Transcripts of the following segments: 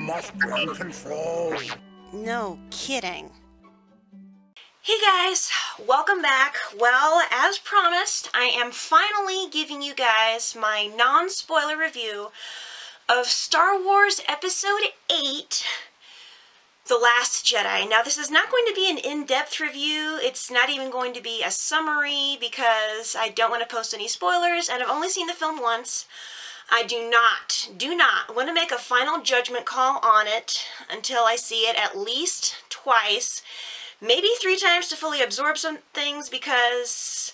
must bring control. No kidding. Hey guys, welcome back. Well, as promised, I am finally giving you guys my non-spoiler review of Star Wars Episode 8, The Last Jedi. Now, this is not going to be an in-depth review. It's not even going to be a summary because I don't want to post any spoilers, and I've only seen the film once. I do not want to make a final judgment call on it until I see it at least twice, maybe 3 times to fully absorb some things, because,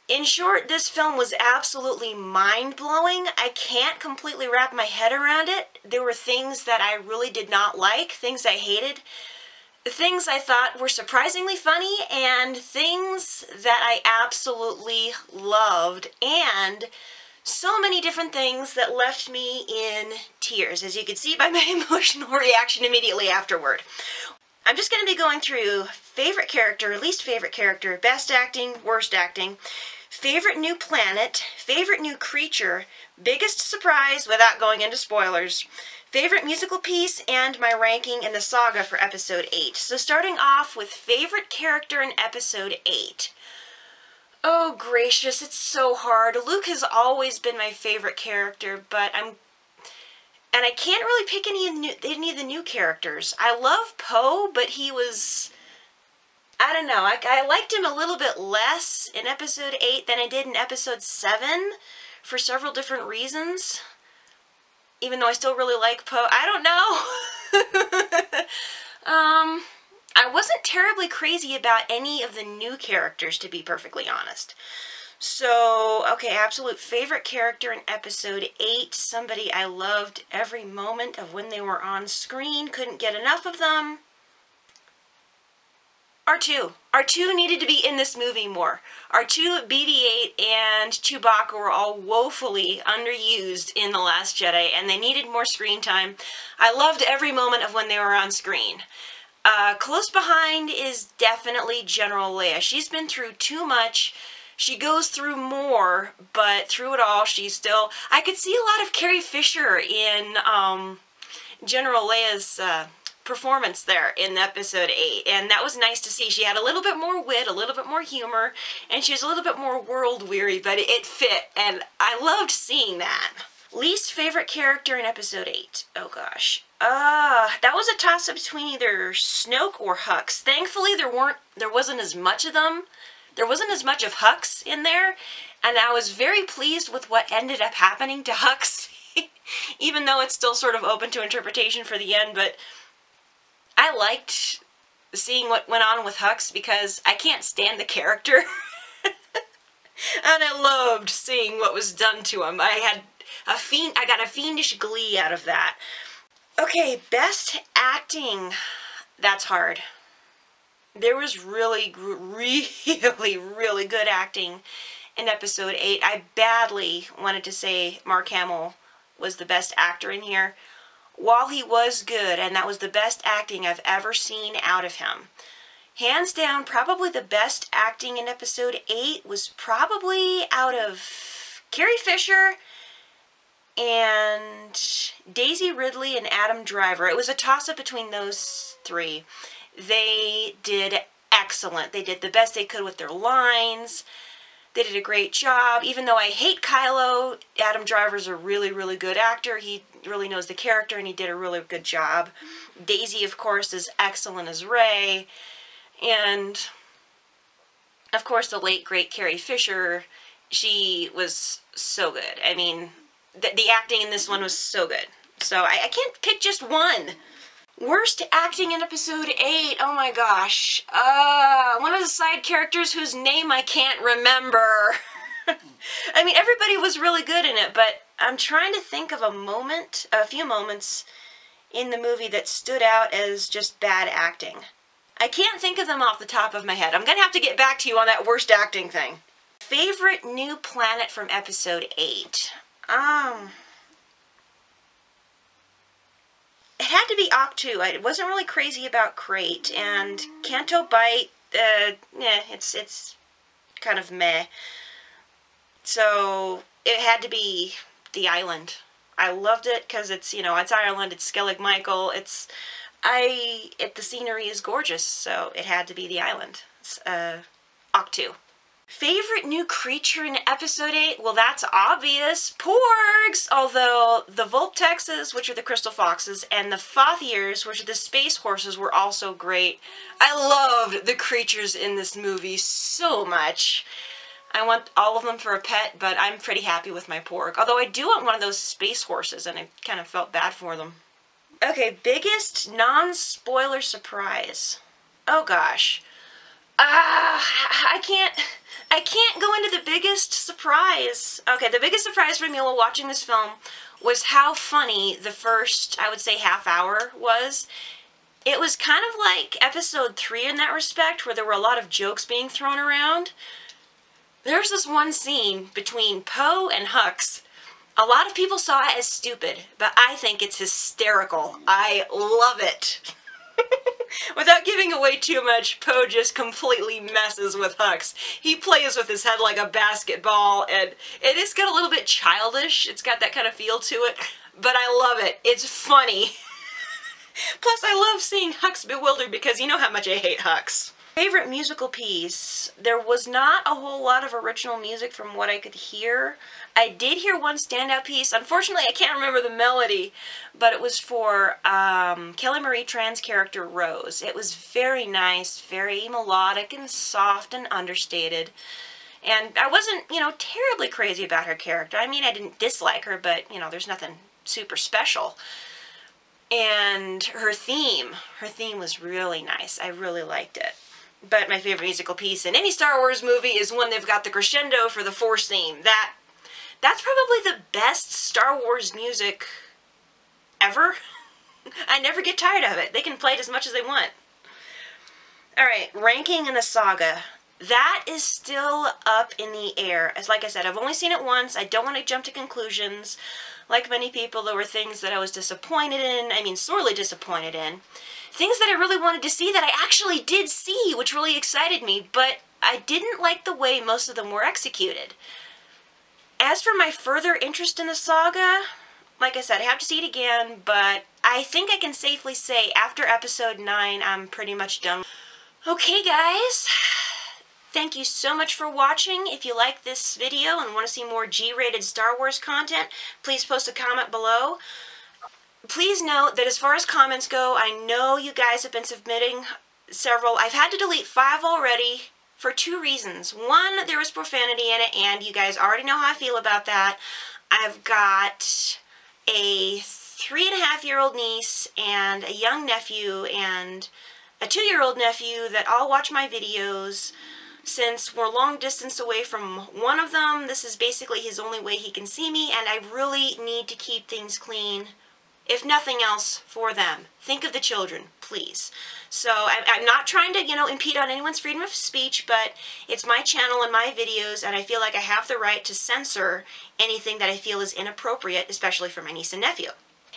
in short, this film was absolutely mind-blowing. I can't completely wrap my head around it. There were things that I really did not like, things I hated, things I thought were surprisingly funny, and things that I absolutely loved, and so many different things that left me in tears, as you can see by my emotional reaction immediately afterward. I'm just going to be going through favorite character, least favorite character, best acting, worst acting, favorite new planet, favorite new creature, biggest surprise without going into spoilers, favorite musical piece, and my ranking in the saga for Episode 8. So starting off with favorite character in Episode 8. Oh gracious, it's so hard. Luke has always been my favorite character, but I can't really pick any of the new characters. I love Poe, but he was, I don't know, I liked him a little bit less in Episode 8 than I did in Episode 7 for several different reasons. Even though I still really like Poe. I don't know. I wasn't terribly crazy about any of the new characters, to be perfectly honest. So, okay, absolute favorite character in Episode 8, somebody I loved every moment of when they were on screen, couldn't get enough of them. R2. R2 needed to be in this movie more. R2, BB-8, and Chewbacca were all woefully underused in The Last Jedi, and they needed more screen time. I loved every moment of when they were on screen. Close behind is definitely General Leia. She's been through too much. She goes through more, but through it all, she's still... I could see a lot of Carrie Fisher in General Leia's performance there in Episode 8, and that was nice to see. She had a little bit more wit, a little bit more humor, and she was a little bit more world-weary, but it fit, and I loved seeing that. Least favorite character in Episode 8. Oh gosh. That was a toss-up between either Snoke or Hux. Thankfully, there wasn't as much of them. There wasn't as much of Hux in there, and I was very pleased with what ended up happening to Hux, even though it's still sort of open to interpretation for the end, but I liked seeing what went on with Hux because I can't stand the character, and I loved seeing what was done to him. I got a fiendish glee out of that. Okay, best acting. That's hard. There was really good acting in Episode 8. I badly wanted to say Mark Hamill was the best actor in here. While he was good, and that was the best acting I've ever seen out of him. Hands down, probably the best acting in Episode 8 was probably out of Carrie Fisher and Daisy Ridley and Adam Driver. It was a toss-up between those 3. They did excellent. They did the best they could with their lines. They did a great job. Even though I hate Kylo, Adam Driver's a really good actor. He really knows the character, and he did a really good job. Daisy, of course, is excellent as Rey. And, of course, the late, great Carrie Fisher, she was so good. I mean, the acting in this one was so good. So I can't pick just one. Worst acting in Episode 8, oh my gosh. One of the side characters whose name I can't remember. I mean, everybody was really good in it, but I'm trying to think of a few moments in the movie that stood out as just bad acting. I can't think of them off the top of my head. I'm gonna have to get back to you on that worst acting thing. Favorite new planet from Episode 8? It had to be Octu. I wasn't really crazy about Crate, and Canto Bight, it's kind of meh. So, it had to be the island. I loved it because it's, you know, it's Ireland, it's Skellig Michael, the scenery is gorgeous, so it had to be the island. It's, Octu. Favorite new creature in episode 8? Well, that's obvious. Porgs! Although the Vulptexes, which are the crystal foxes, and the Fathiers, which are the space horses, were also great. I loved the creatures in this movie so much. I want all of them for a pet, but I'm pretty happy with my Porg. Although I do want one of those space horses, and I kind of felt bad for them. Okay, biggest non-spoiler surprise. Oh gosh. I can't go into the biggest surprise. Okay, the biggest surprise for me while watching this film was how funny the first, I would say, half hour was. It was kind of like episode 3 in that respect, where there were a lot of jokes being thrown around. There's this one scene between Poe and Hux. A lot of people saw it as stupid, but I think it's hysterical. I love it. Without giving away too much, Poe just completely messes with Hux. He plays with his head like a basketball, and it is got a little bit childish. It's got that kind of feel to it, but I love it. It's funny. Plus, I love seeing Hux bewildered because you know how much I hate Hux. Favorite musical piece? There was not a whole lot of original music from what I could hear. I did hear one standout piece. Unfortunately, I can't remember the melody, but it was for Kelly Marie Tran's character Rose. It was very nice, very melodic and soft and understated. And I wasn't, you know, terribly crazy about her character. I mean, I didn't dislike her, but, you know, there's nothing super special. And her theme was really nice. I really liked it. But my favorite musical piece in any Star Wars movie is when they've got the crescendo for the Force theme. That's probably the best Star Wars music ever. I never get tired of it. They can play it as much as they want. Alright, ranking in the saga. That is still up in the air. As like I said, I've only seen it once. I don't want to jump to conclusions. Like many people, there were things that I was disappointed in. I mean, sorely disappointed in. Things that I really wanted to see that I actually did see, which really excited me, but I didn't like the way most of them were executed. As for my further interest in the saga, like I said, I have to see it again, but I think I can safely say after episode 9, I'm pretty much done. Okay, guys. Thank you so much for watching. If you like this video and want to see more G-rated Star Wars content, please post a comment below. Please note that as far as comments go, I know you guys have been submitting several. I've had to delete 5 already for 2 reasons. One, there was profanity in it, and you guys already know how I feel about that. I've got a 3.5-year-old niece and a young nephew and a 2-year-old nephew that all watch my videos. Since we're long distance away from one of them, this is basically his only way he can see me, and I really need to keep things clean. If nothing else, for them. Think of the children, please. So I'm not trying to, you know, impede on anyone's freedom of speech, but it's my channel and my videos, and I feel like I have the right to censor anything that I feel is inappropriate, especially for my niece and nephew.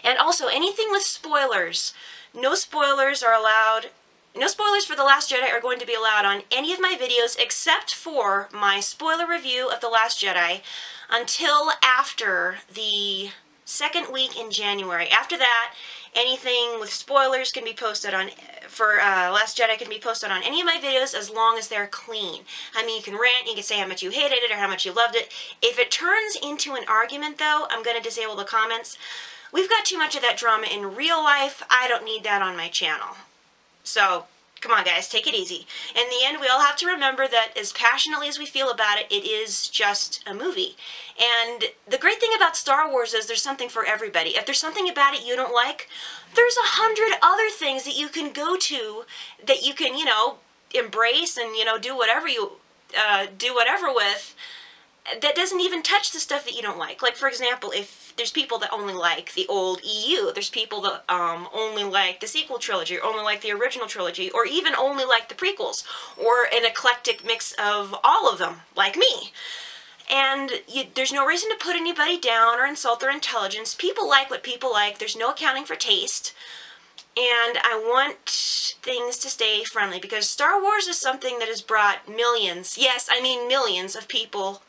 And also, anything with spoilers. No spoilers are allowed. No spoilers for The Last Jedi are going to be allowed on any of my videos except for my spoiler review of The Last Jedi until after the 2nd week in January. After that, anything with spoilers can be posted on, for Last Jedi can be posted on any of my videos as long as they're clean. I mean, you can rant, you can say how much you hated it or how much you loved it. If it turns into an argument, though, I'm going to disable the comments. We've got too much of that drama in real life. I don't need that on my channel. So, come on guys, take it easy. In the end, we all have to remember that as passionately as we feel about it, it is just a movie. And the great thing about Star Wars is there's something for everybody. If there's something about it you don't like, there's 100 other things that you can go to that you can, you know, embrace and, you know, do whatever with that doesn't even touch the stuff that you don't like. Like, for example, if there's people that only like the old EU, there's people that only like the sequel trilogy, or only like the original trilogy, or even only like the prequels, or an eclectic mix of all of them, like me. And there's no reason to put anybody down or insult their intelligence. People like what people like. There's no accounting for taste. And I want things to stay friendly, because Star Wars is something that has brought millions, yes, I mean millions of people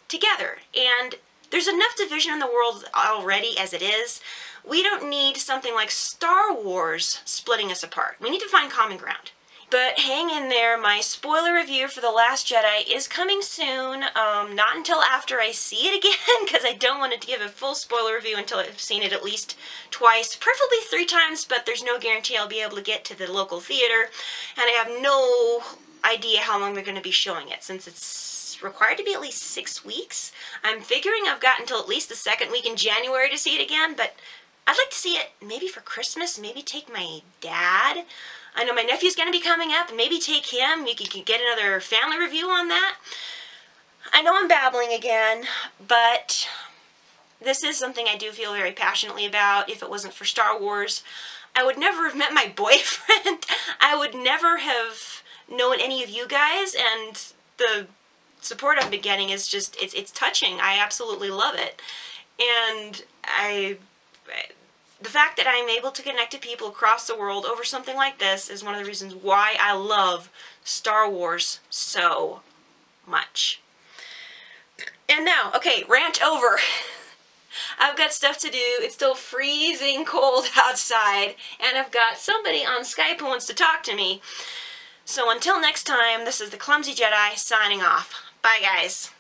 together. And There's enough division in the world already as it is. We don't need something like Star Wars splitting us apart. We need to find common ground. But hang in there, my spoiler review for The Last Jedi is coming soon. Not until after I see it again, because I don't want to give a full spoiler review until I've seen it at least twice, preferably 3 times, but there's no guarantee I'll be able to get to the local theater, and I have no idea how long they're going to be showing it, since it's required to be at least 6 weeks. I'm figuring I've got until at least the 2nd week in January to see it again, but I'd like to see it maybe for Christmas, maybe take my dad. I know my nephew's going to be coming up, and maybe take him. You can get another family review on that. I know I'm babbling again, but this is something I do feel very passionately about. If it wasn't for Star Wars, I would never have met my boyfriend. I would never have known any of you guys, and the support I've been getting is just, it's touching. I absolutely love it. And the fact that I'm able to connect to people across the world over something like this is one of the reasons why I love Star Wars so much. And now, okay, rant over. I've got stuff to do. It's still freezing cold outside, and I've got somebody on Skype who wants to talk to me. So until next time, this is the Clumsy Jedi signing off. Bye, guys.